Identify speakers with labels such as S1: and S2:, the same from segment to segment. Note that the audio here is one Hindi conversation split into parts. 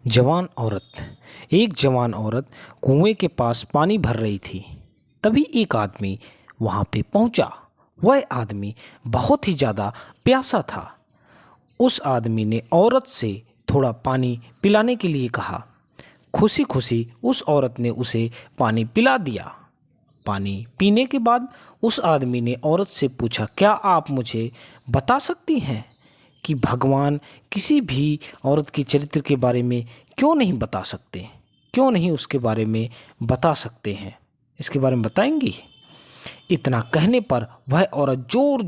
S1: जवान औरत। एक जवान औरत कुएं के पास पानी भर रही थी। तभी एक आदमी वहां पे पहुंचा। वह आदमी बहुत ही ज़्यादा प्यासा था। उस आदमी ने औरत से थोड़ा पानी पिलाने के लिए कहा। खुशी खुशी उस औरत ने उसे पानी पिला दिया। पानी पीने के बाद उस आदमी ने औरत से पूछा, क्या आप मुझे बता सकती हैं कि भगवान किसी भी औरत के चरित्र के बारे में क्यों नहीं बता सकते? क्यों नहीं उसके बारे में बता सकते हैं? इसके बारे में बताएंगी? इतना कहने पर वह औरत जोर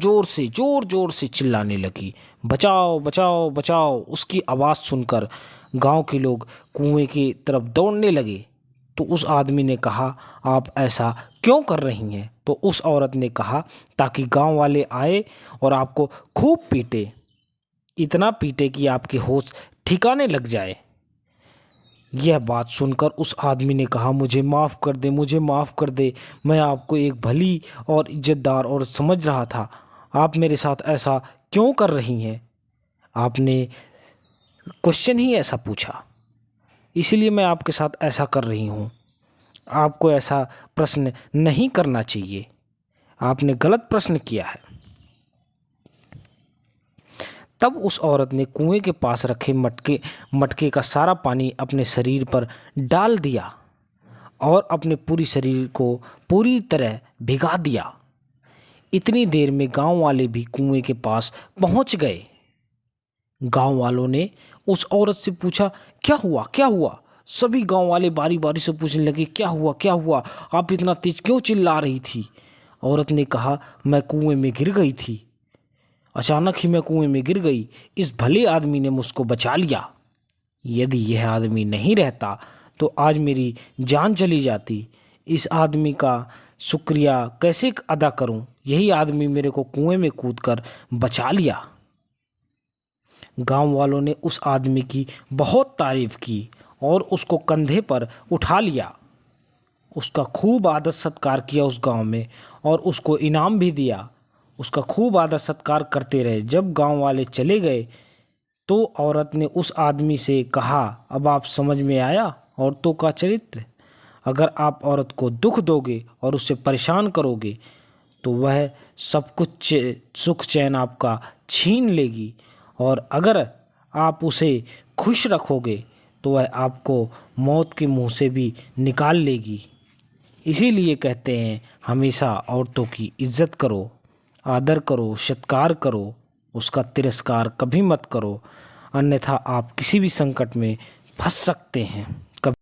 S1: जोर से चिल्लाने लगी, बचाओ बचाओ बचाओ। उसकी आवाज़ सुनकर गांव के लोग कुएं की तरफ दौड़ने लगे। तो उस आदमी ने कहा, आप ऐसा क्यों कर रही हैं? तो उस औरत ने कहा, ताकि गांव वाले आए और आपको खूब पीटे, इतना पीटे कि आपके होश ठिकाने लग जाए। यह बात सुनकर उस आदमी ने कहा, मुझे माफ़ कर दे, मुझे माफ़ कर दे। मैं आपको एक भली और इज्जतदार औरत समझ रहा था। आप मेरे साथ ऐसा क्यों कर रही हैं? आपने क्वेश्चन ही ऐसा पूछा, इसीलिए मैं आपके साथ ऐसा कर रही हूँ। आपको ऐसा प्रश्न नहीं करना चाहिए। आपने गलत प्रश्न किया है। तब उस औरत ने कुएं के पास रखे मटके का सारा पानी अपने शरीर पर डाल दिया और अपने पूरी शरीर को पूरी तरह भिगा दिया। इतनी देर में गांव वाले भी कुएं के पास पहुंच गए। गांव वालों ने उस औरत से पूछा, क्या हुआ क्या हुआ? सभी गांव वाले बारी बारी से पूछने लगे, क्या हुआ क्या हुआ? आप इतना तेज क्यों चिल्ला रही थी? औरत ने कहा, मैं कुएं में गिर गई थी। अचानक ही मैं कुएं में गिर गई। इस भले आदमी ने मुझको बचा लिया। यदि यह आदमी नहीं रहता तो आज मेरी जान चली जाती। इस आदमी का शुक्रिया कैसे अदा करूं? यही आदमी मेरे को कुएं में कूदकर बचा लिया। गांव वालों ने उस आदमी की बहुत तारीफ की और उसको कंधे पर उठा लिया। उसका खूब आदर सत्कार किया उस गांव में और उसको इनाम भी दिया। उसका खूब आदर सत्कार करते रहे। जब गांव वाले चले गए तो औरत ने उस आदमी से कहा, अब आप समझ में आया औरतों का चरित्र? अगर आप औरत को दुख दोगे और उससे परेशान करोगे तो वह सब कुछ सुख चैन आपका छीन लेगी, और अगर आप उसे खुश रखोगे तो वह आपको मौत के मुंह से भी निकाल लेगी। इसीलिए कहते हैं, हमेशा औरतों की इज्जत करो, आदर करो, सत्कार करो, उसका तिरस्कार कभी मत करो, अन्यथा आप किसी भी संकट में फंस सकते हैं।